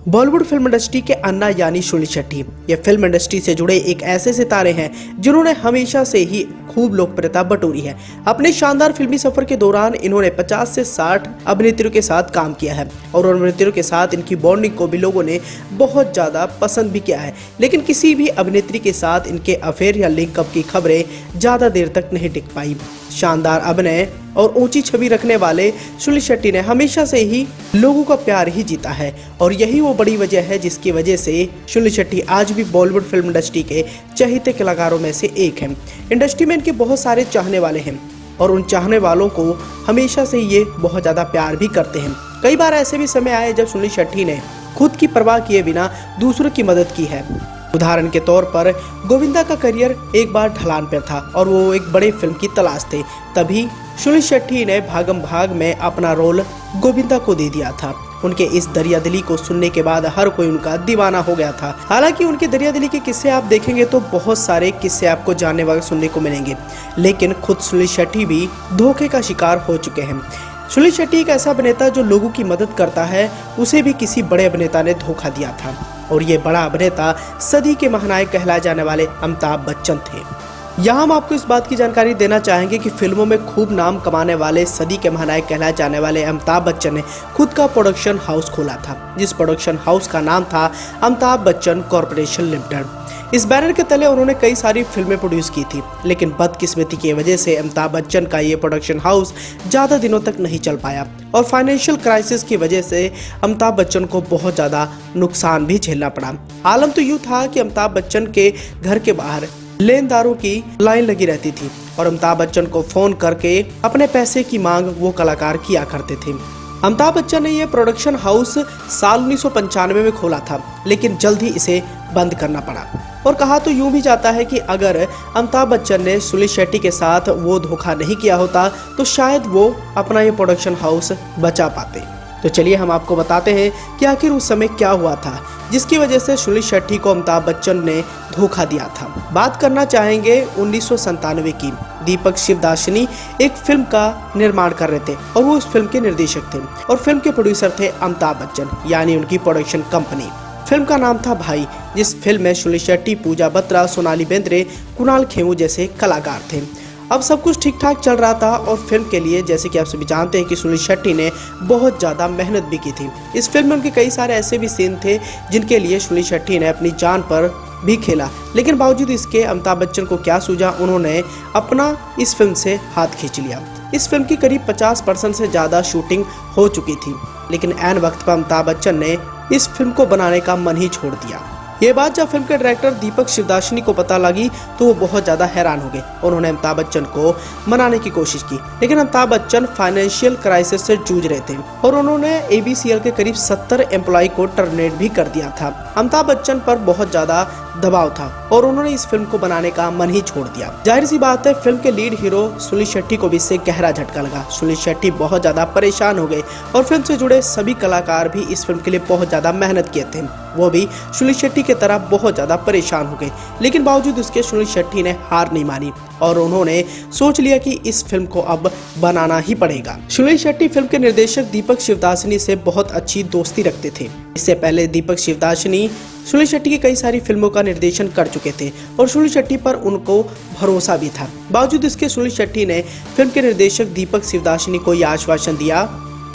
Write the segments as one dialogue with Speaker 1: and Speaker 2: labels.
Speaker 1: Bollywood film industry के अन्ना यानी सुनील शेट्टी ये फिल्म इंडस्ट्री से जुड़े एक ऐसे सितारे हैं जिन्होंने हमेशा से ही खूब लोकप्रियता बटोरी है। अपने शानदार फिल्मी सफर के दौरान इन्होंने 50 से 60 अभिनेत्रियों के साथ काम किया है और अभिनेत्रियों के साथ इनकी बॉन्डिंग को भी लोगों ने बहुत ज्यादा पसंद भी किया है। लेकिन किसी भी अभिनेत्री के साथ इनके अफेयर या लिंकअप की खबरें ज्यादा देर तक नहीं टिक पाई। शानदार अभिनय और ऊंची छवि रखने वाले सुनील शेट्टी ने हमेशा से ही लोगों का प्यार ही जीता है और यही वो बड़ी वजह है जिसकी वजह से सुनील शेट्टी आज भी बॉलीवुड फिल्म इंडस्ट्री के चहेते कलाकारों में से एक हैं। इंडस्ट्री में इनके बहुत सारे चाहने वाले हैं और उन चाहने वालों को हमेशा से ये बहुत ज्यादा प्यार भी करते हैं। कई बार ऐसे भी समय आए जब सुनील शेट्टी ने खुद की परवाह किए बिना दूसरों की मदद की है। उदाहरण के तौर पर गोविंदा का करियर एक बार ढलान पर था और वो एक बड़े फिल्म की तलाश थे। तभी सुनील शेट्टी ने भागम भाग में अपना रोल गोविंदा को दे दिया था। उनके इस दरिया दिली को सुनने के बाद हर कोई उनका दीवाना हो गया था। हालांकि उनके दरिया दिली के किस्से आप देखेंगे तो बहुत सारे किस्से आपको जानने वाले सुनने को मिलेंगे, लेकिन खुद सुनील शेट्टी भी धोखे का शिकार हो चुके हैं। सुनील शेट्टी एक ऐसा अभिनेता जो लोगों की मदद करता है, उसे भी किसी बड़े अभिनेता ने धोखा दिया था और ये बड़ा अभिनेता सदी के महानायक कहलाए जाने वाले अमिताभ बच्चन थे। यहाँ हम आपको इस बात की जानकारी देना चाहेंगे कि फिल्मों में खूब नाम कमाने वाले सदी के महानायक कहलाए जाने वाले अमिताभ बच्चन ने खुद का प्रोडक्शन हाउस खोला था, जिस प्रोडक्शन हाउस का नाम था अमिताभ बच्चन कॉर्पोरेशन लिमिटेड। इस बैनर के तले उन्होंने कई सारी फिल्में प्रोड्यूस की थी, लेकिन बदकिस्मती की वजह से अमिताभ बच्चन का ये प्रोडक्शन हाउस ज़्यादा दिनों तक नहीं चल पाया और फाइनेंशियल क्राइसिस की वजह से अमिताभ बच्चन को बहुत ज़्यादा नुकसान भी झेलना पड़ा। आलम तो यूँ था कि अमिताभ बच्चन के घर के बाहर लेनदारों की लाइन लगी रहती थी और अमिताभ बच्चन को फोन करके अपने पैसे की मांग वो कलाकार किया करते थे। अमिताभ बच्चन ने यह प्रोडक्शन हाउस साल 1995 में खोला था, लेकिन जल्द ही इसे बंद करना पड़ा। और कहा तो यूं भी जाता है कि अगर अमिताभ बच्चन ने सुनील शेट्टी के साथ वो धोखा नहीं किया होता तो शायद वो अपना ये प्रोडक्शन हाउस बचा पाते। तो चलिए हम आपको बताते हैं कि आखिर उस समय क्या हुआ था जिसकी वजह से सुनील शेट्टी को अमिताभ बच्चन ने धोखा दिया था। बात करना चाहेंगे 1997 की। दीपक शिवदासनी एक फिल्म का निर्माण कर रहे थे और वो उस फिल्म के निर्देशक थे और फिल्म के प्रोड्यूसर थे अमिताभ बच्चन, यानी उनकी प्रोडक्शन कंपनी। फिल्म का नाम था भाई, जिस फिल्म में सुनील शेट्टी, पूजा बत्रा, सोनाली बेंद्रे, कुणाल खेमू जैसे कलाकार थे। अब सब कुछ ठीक ठाक चल रहा था और फिल्म के लिए जैसे कि आप सभी जानते हैं कि सुनील शेट्टी ने बहुत ज़्यादा मेहनत भी की थी। इस फिल्म में उनके कई सारे ऐसे भी सीन थे जिनके लिए सुनील शेट्टी ने अपनी जान पर भी खेला, लेकिन बावजूद इसके अमिताभ बच्चन को क्या सूझा, उन्होंने अपना इस फिल्म से हाथ खींच लिया। इस फिल्म की करीब 50% से ज़्यादा शूटिंग हो चुकी थी, लेकिन ऐन वक्त पर अमिताभ बच्चन ने इस फिल्म को बनाने का मन ही छोड़ दिया। ये बात जब फिल्म के डायरेक्टर दीपक शिवदासनी को पता लगी तो वो बहुत ज़्यादा हैरान हो गए। उन्होंने अमिताभ बच्चन को मनाने की कोशिश की, लेकिन अमिताभ बच्चन फाइनेंशियल क्राइसिस से जूझ रहे थे और उन्होंने ABCL के करीब 70 एम्प्लॉय को टर्मिनेट भी कर दिया था। अमिताभ बच्चन पर बहुत ज़्यादा दबाव था और उन्होंने इस फिल्म को बनाने का मन ही छोड़ दिया। जाहिर सी बात है, फिल्म के लीड हीरो सुनील शेट्टी को भी इससे गहरा झटका लगा। सुनील शेट्टी बहुत ज़्यादा परेशान हो गए और फिल्म से जुड़े सभी कलाकार भी इस फिल्म के लिए बहुत ज़्यादा मेहनत किए थे। वो भी सुनील शेट्टी की तरह बहुत ज़्यादा परेशान हो गए, लेकिन बावजूद उसके सुनील शेट्टी ने हार नहीं मानी और उन्होंने सोच लिया कि इस फिल्म को अब बनाना ही पड़ेगा। सुनील शेट्टी फिल्म के निर्देशक दीपक शिवदासनी से बहुत अच्छी दोस्ती रखते थे। इससे पहले दीपक शिवदासनी सुनील शेट्टी की कई सारी फिल्मों का निर्देशन कर चुके थे और सुनील शेट्टी पर उनको भरोसा भी था। बावजूद इसके सुनील शेट्टी ने फिल्म के निर्देशक दीपक शिवदासनी को यह आश्वासन दिया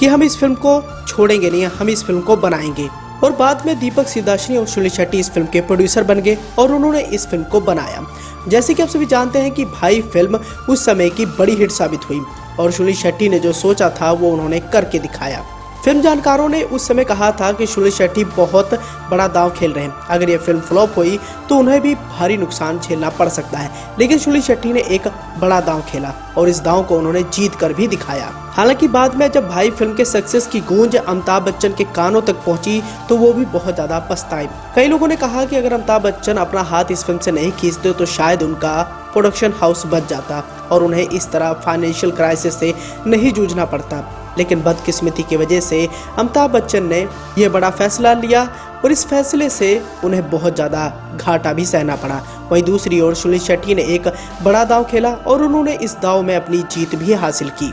Speaker 1: कि हम इस फिल्म को छोड़ेंगे नहीं, हम इस फिल्म को बनाएंगे। और बाद में दीपक शिवदासनी और सुनील शेट्टी इस फिल्म के प्रोड्यूसर बन गए और उन्होंने इस फिल्म को बनाया। जैसे कि आप सभी जानते हैं कि भाई फिल्म उस समय की बड़ी हिट साबित हुई और सुनील शेट्टी ने जो सोचा था वो उन्होंने करके दिखाया। फिल्म जानकारों ने उस समय कहा था कि सुनील शेट्टी बहुत बड़ा दांव खेल रहे हैं, अगर ये फिल्म फ्लॉप हुई तो उन्हें भी भारी नुकसान झेलना पड़ सकता है। लेकिन सुनील शेट्टी ने एक बड़ा दांव खेला और इस दांव को उन्होंने जीत कर भी दिखाया। हालांकि बाद में जब भाई फिल्म के सक्सेस की गूंज अमिताभ बच्चन के कानों तक पहुंची तो वो भी बहुत ज्यादा पछताए। कई लोगों ने कहा कि अगर अमिताभ बच्चन अपना हाथ इस फिल्म से नहीं खींचते तो शायद उनका प्रोडक्शन हाउस बच जाता और उन्हें इस तरह फाइनेंशियल क्राइसिस से नहीं जूझना पड़ता। लेकिन बदकिस्मती की वजह से अमिताभ बच्चन ने यह बड़ा फैसला लिया और इस फैसले से उन्हें बहुत ज़्यादा घाटा भी सहना पड़ा। वहीं दूसरी ओर सुनील शेट्टी ने एक बड़ा दांव खेला और उन्होंने इस दांव में अपनी जीत भी हासिल की।